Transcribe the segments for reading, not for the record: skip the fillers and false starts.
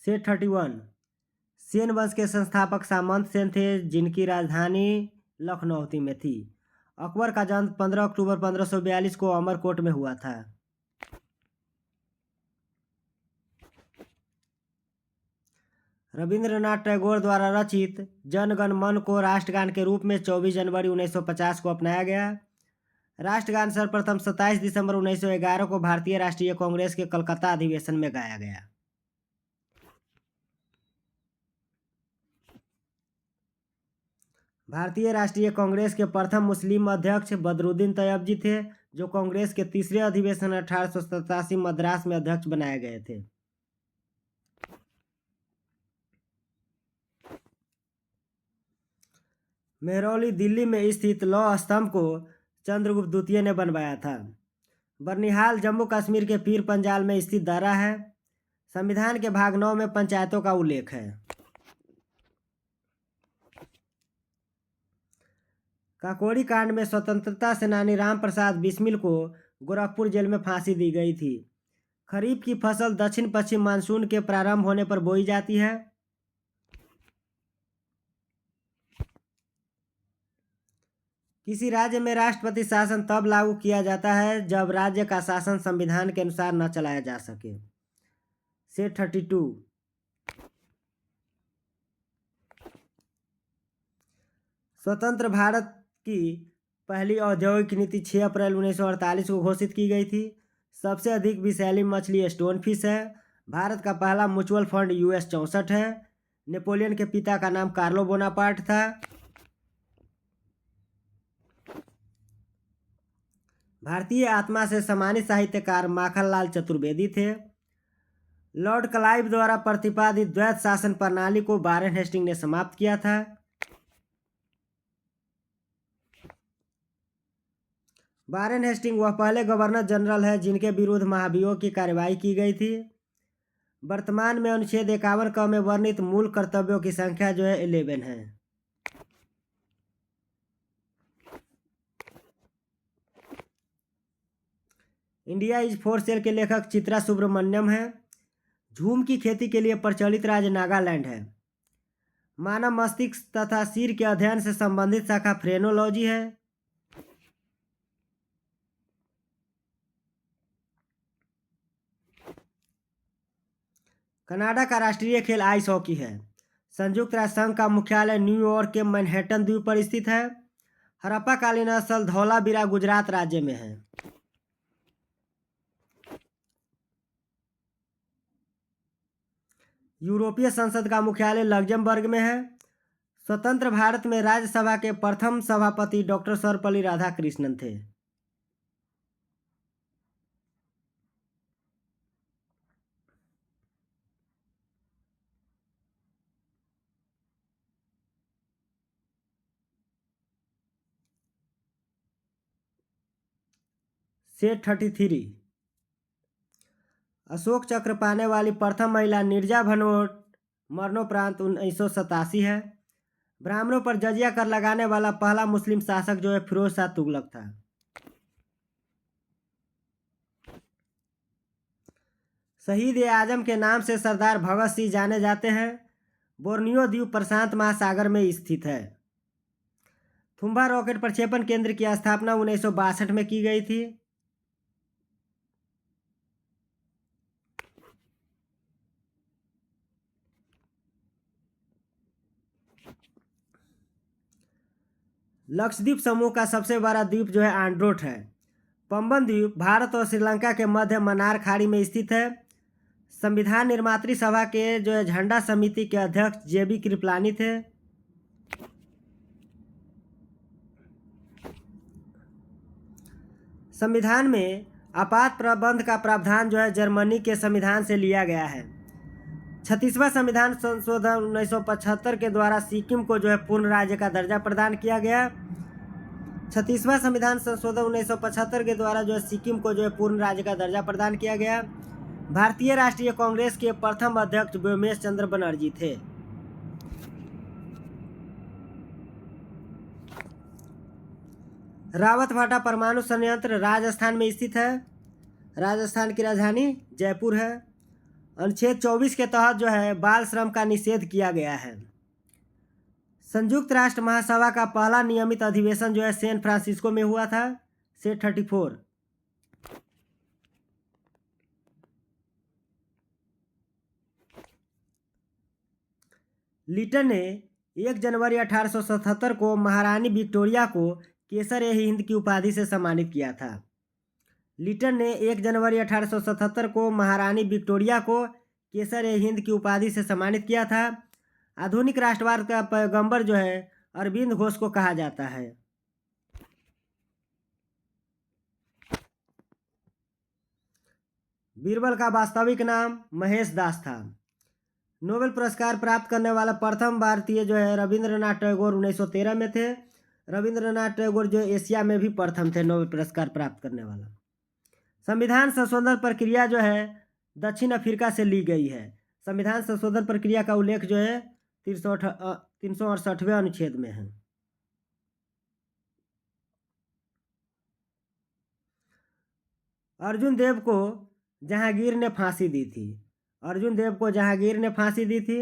Set 31 Sen वंश के संस्थापक सामंत सेन थे, जिनकी राजधानी लखनऊ में थी। अकबर का जन्म 15 अक्टूबर 1542 को अमरकोट में हुआ था। रविंद्रनाथ टैगोर द्वारा रचित जन गण मन को राष्ट्रगान के रूप में 24 जनवरी 1950 को अपनाया गया। राष्ट्रगान सर्वप्रथम 27 दिसंबर 1911 को भारतीय राष्ट्रीय कांग्रेस के कलकत्ता अधिवेशन में गाया गया। भारतीय राष्ट्रीय कांग्रेस के प्रथम मुस्लिम अध्यक्ष बदरुद्दीन तैयब जी थे, जो कांग्रेस के तीसरे अधिवेशन 1887 मद्रास में अध्यक्ष बनाए गए थे। मेहरौली दिल्ली में स्थित लौह स्तंभ को चंद्रगुप्त द्वितीय ने बनवाया था। बर्निहाल जम्मू कश्मीर के पीर पंजाल में स्थित दर्रा है। संविधान के भाग 9 में पंचायतों का उल्लेख है। काकोरी कांड में स्वतंत्रता सेनानी राम प्रसाद बिस्मिल को गोरखपुर जेल में फांसी दी गई थी। खरीफ की फसल दक्षिण पश्चिम मानसून के प्रारंभ होने पर बोई जाती है। किसी राज्य में राष्ट्रपति शासन तब लागू किया जाता है जब राज्य का शासन संविधान के अनुसार न चलाया जा सके। सेट 32 स्वतंत्र भारत की पहली औद्योगिक नीति 6 अप्रैल 1948 को घोषित की गई थी। सबसे अधिक विषैली मछली स्टोनफिश है। भारत का पहला म्यूचुअल फंड US 64 है। नेपोलियन के पिता का नाम कार्लो बोनापार्ट था। भारतीय आत्मा से सम्मानित साहित्यकार माखनलाल चतुर्वेदी थे। लॉर्ड क्लाइव द्वारा प्रतिपादित द्वैत शासन प्रणाली को वारेन हेस्टिंग ने समाप्त किया था। वारेन हेस्टिंग वह पहले गवर्नर जनरल है जिनके विरुद्ध महाभियोग की कार्रवाई की गई थी। वर्तमान में अनुच्छेद 51 क में वर्णित मूल कर्तव्यों की संख्या 11 है। इंडिया इज फॉर सेल के लेखक चित्रा सुब्रमण्यम है। झूम की खेती के लिए प्रचलित राज्य नागालैंड है। मानव मस्तिष्क तथा सिर के अध्ययन से संबंधित शाखा फ्रेनोलॉजी है। कनाडा का राष्ट्रीय खेल आइस हॉकी है। संयुक्त राष्ट्र संघ का मुख्यालय न्यूयॉर्क के मैनहट्टन द्वीप पर स्थित है। हड़प्पा कालीन स्थल धौलावीरा गुजरात राज्य में है। यूरोपीय संसद का मुख्यालय लग्जमबर्ग में है। स्वतंत्र भारत में राज्यसभा के प्रथम सभापति डॉक्टर सर्वपल्ली राधाकृष्णन थे। सेट 33 अशोक चक्र पाने वाली प्रथम महिला नीरजा भनोट मरणोपरांत 1987 है। ब्राह्मणों पर जजिया कर लगाने वाला पहला मुस्लिम शासक फिरोज शाह तुगलक था। शहीद ए आजम के नाम से सरदार भगत सिंह जाने जाते हैं। बोर्नियो द्वीप प्रशांत महासागर में स्थित है। थुम्बा रॉकेट प्रक्षेपण केंद्र की स्थापना 1962 में की गई थी। लक्षद्वीप समूह का सबसे बड़ा द्वीप आंड्रोट है। पंबन द्वीप भारत और श्रीलंका के मध्य मन्नार खाड़ी में स्थित है। संविधान निर्मात्री सभा के झंडा समिति के अध्यक्ष JB कृपलानी थे। संविधान में आपात प्रबंध का प्रावधान जर्मनी के संविधान से लिया गया है। 36वां संविधान संशोधन 1975 के द्वारा सिक्किम को पूर्ण राज्य का दर्जा प्रदान किया गया। 36वां संविधान संशोधन 1975 के द्वारा सिक्किम को पूर्ण राज्य का दर्जा प्रदान किया गया। भारतीय राष्ट्रीय कांग्रेस के प्रथम अध्यक्ष व्योमेश चंद्र बनर्जी थे। रावतभाटा परमाणु संयंत्र राजस्थान में स्थित है। राजस्थान की राजधानी जयपुर है। अनुच्छेद 24 के तहत जो है बाल श्रम का निषेध किया गया है। संयुक्त राष्ट्र महासभा का पहला नियमित अधिवेशन जो है सैन फ्रांसिस्को में हुआ था, सेट 34। लिटन ने 1 जनवरी 1877 को महारानी विक्टोरिया को केसर-ए-हिंद की उपाधि से सम्मानित किया था। लिटन ने 1 जनवरी 1877 को महारानी विक्टोरिया को केसर-ए-हिंद की उपाधि से सम्मानित किया था। आधुनिक राष्ट्रवाद का पैगंबर जो है अरविंद घोष को कहा जाता है। बीरबल का वास्तविक नाम महेश दास था। नोबेल पुरस्कार प्राप्त करने वाला प्रथम भारतीय जो है रविंद्रनाथ टैगोर 1913 में थे। रविंद्रनाथ टैगोर जो एशिया में भी प्रथम थे नोबेल पुरस्कार प्राप्त करने वाला। संविधान संशोधन प्रक्रिया जो है दक्षिण अफ्रीका से ली गई है। संविधान संशोधन प्रक्रिया का उल्लेख जो है 368वें अनुच्छेद में है। अर्जुन देव को जहांगीर ने फांसी दी थी। अर्जुन देव को जहांगीर ने फांसी दी थी।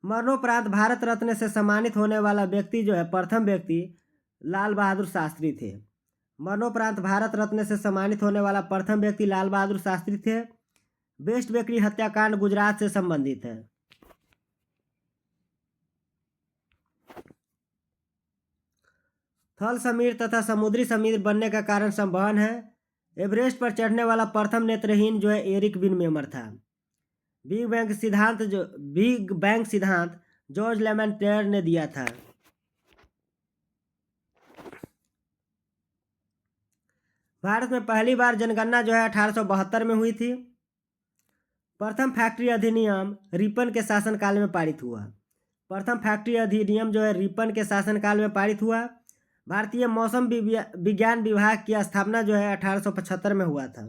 मरणोपरांत भारत रत्न से सम्मानित होने वाला व्यक्ति जो है प्रथम व्यक्ति लाल बहादुर शास्त्री थे। मरणोपरांत भारत रत्न से सम्मानित होने वाला प्रथम व्यक्ति लाल बहादुर शास्त्री थे। बेस्ट बेकरी हत्याकांड गुजरात से संबंधित है। थल समीर तथा समुद्री समीर बनने का कारण संवहन है। एवरेस्ट पर चढ़ने वाला प्रथम नेत्रहीन जो है एरिक विन मेमर था। बिग बैंग सिद्धांत जॉर्ज लेमेंटेयर ने दिया था। भारत में पहली बार जनगणना जो है 1872 में हुई थी। प्रथम फैक्ट्री अधिनियम रिपन के शासनकाल में पारित हुआ। प्रथम फैक्ट्री अधिनियम जो है रिपन के शासनकाल में पारित हुआ। भारतीय मौसम विज्ञान विभाग की स्थापना जो है 1875 में हुआ था।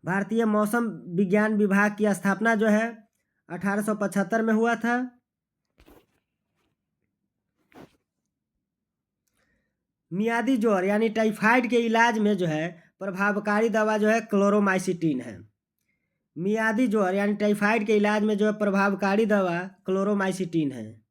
भारतीय मौसम विज्ञान विभाग की स्थापना जो है 1875 में हुआ था। मियादी ज्वर यानी टाइफाइड के इलाज में जो है प्रभावकारी दवा जो है क्लोरोमाइसिटिन है। मियादी ज्वर यानी टाइफाइड के इलाज में जो है प्रभावकारी दवा क्लोरोमाइसिटिन है।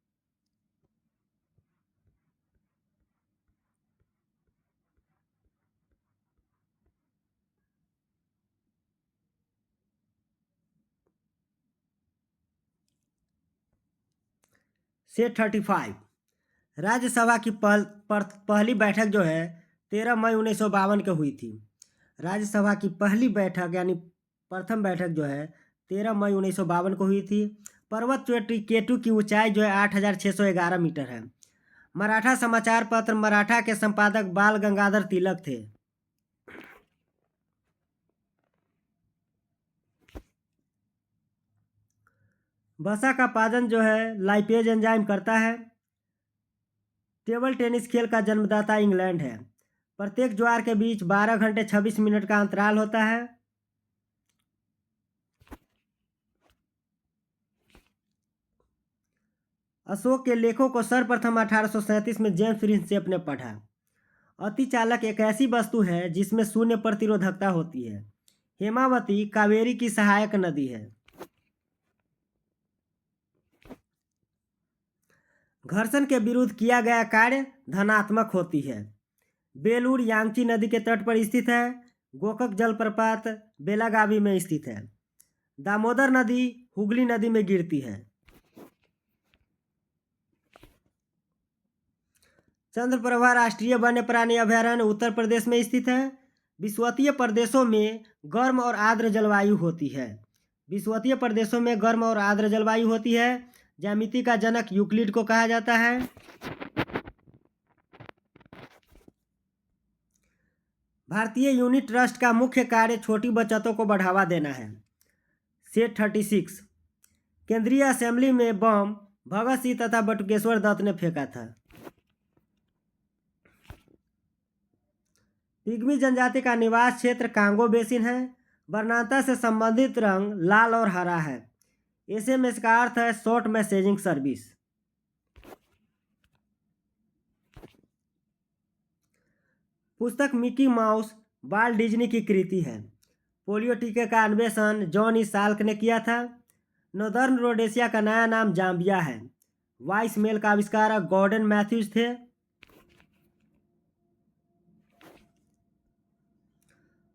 सेट 35। राज्यसभा की पहली बैठक जो है 13 मई 1952 को हुई थी। राज्यसभा की पहली बैठक यानी प्रथम बैठक जो है 13 मई 1952 को हुई थी। पर्वत चोटी केटू की ऊंचाई जो है 8611 मीटर है। मराठा समाचार पत्र मराठा के संपादक बाल गंगाधर तिलक थे। वसा का पाचन जो है लाइपेज एंजाइम करता है। टेबल टेनिस खेल का जन्मदाता इंग्लैंड है। प्रत्येक ज्वार के बीच 12 घंटे 26 मिनट का अंतराल होता है। अशोक के लेखों को सर्वप्रथम 1837 में जेम्स प्रिंसेप ने पढ़ा। अतिचालक एक ऐसी वस्तु है जिसमें शून्य प्रतिरोधकता होती है। हेमावती कावेरी की सहायक नदी है। घर्षण के विरुद्ध किया गया कार्य धनात्मक होती है। बेलूर यांगची नदी के तट पर स्थित है। गोकक जलप्रपात बेलागावी में स्थित है। दामोदर नदी हुगली नदी में गिरती है। चंद्रप्रभा राष्ट्रीय वन्य प्राणी अभयारण्य उत्तर प्रदेश में स्थित है। विषुवतीय प्रदेशों में गर्म और आर्द्र जलवायु होती है। विषुवतीय प्रदेशों में गर्म और आर्द्र जलवायु होती है। ज्यामिति का जनक यूक्लिड को कहा जाता है। भारतीय यूनिट ट्रस्ट का मुख्य कार्य छोटी बचतों को बढ़ावा देना है। सेट 36। केंद्रीय असेंबली में बम भगत सिंह तथा बटुकेश्वर दत्त ने फेंका था। पिग्मी जनजाति का निवास क्षेत्र कांगो बेसिन है। वर्णांता से संबंधित रंग लाल और हरा है। एसएमएस का अर्थ है शॉर्ट मैसेजिंग सर्विस। पुस्तक मिकी माउस वाल्ट डिज्नी की कृति है। पोलियो टीके का अन्वेषण जॉन ई साल्क ने किया था। नॉर्दर्न रोडेशिया का नया नाम जाम्बिया है। वाइस मेल का आविष्कारक गॉर्डन मैथ्यूज थे।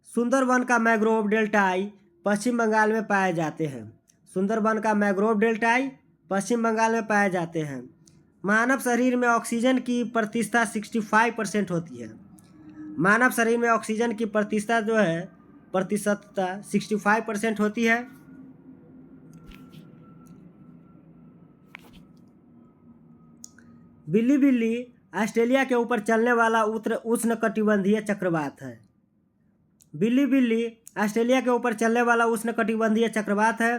सुंदरवन का मैंग्रोव डेल्टाई पश्चिम बंगाल में पाए जाते हैं। सुंदरवन का मैंग्रोव डेल्टाई पश्चिम बंगाल में पाए जाते हैं। मानव शरीर में ऑक्सीजन की प्रतिशतता 65% होती है। मानव शरीर में ऑक्सीजन की प्रतिशतता जो है प्रतिशतता 65% होती है। बिल्ली बिल्ली ऑस्ट्रेलिया के ऊपर चलने वाला उष्णकटिबंधीय चक्रवात है। बिल्ली बिल्ली ऑस्ट्रेलिया के ऊपर चलने वाला उष्णकटिबंधीय चक्रवात है।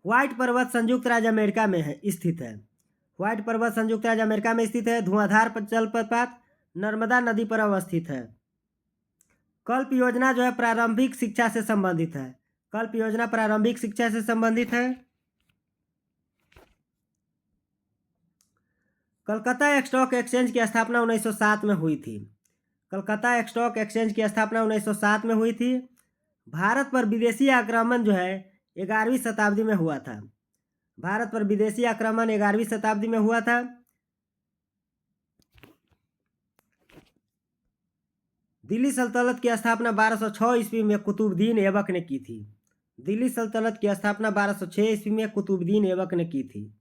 व्हाइट पर्वत संयुक्त राज्य अमेरिका में स्थित है। व्हाइट पर्वत संयुक्त राज्य अमेरिका में स्थित है। धुआंधार जलप्रपात नर्मदा नदी पर अवस्थित है। कल्प योजना जो है प्रारंभिक शिक्षा से संबंधित है। कल्प योजना प्रारंभिक शिक्षा से संबंधित है। कलकत्ता स्टॉक एक्सचेंज की स्थापना 1907 में हुई थी। कलकत्ता स्टॉक एक्सचेंज की स्थापना 1907 में हुई थी। भारत पर विदेशी आक्रमण जो है 11वीं शताब्दी में हुआ था। भारत पर विदेशी आक्रमण 11वीं शताब्दी में हुआ था। दिल्ली सल्तनत की स्थापना 1206 ईस्वी में कुतुबुद्दीन ऐबक ने की थी। दिल्ली सल्तनत की स्थापना 1206 ईस्वी में कुतुबुद्दीन ऐबक ने की थी।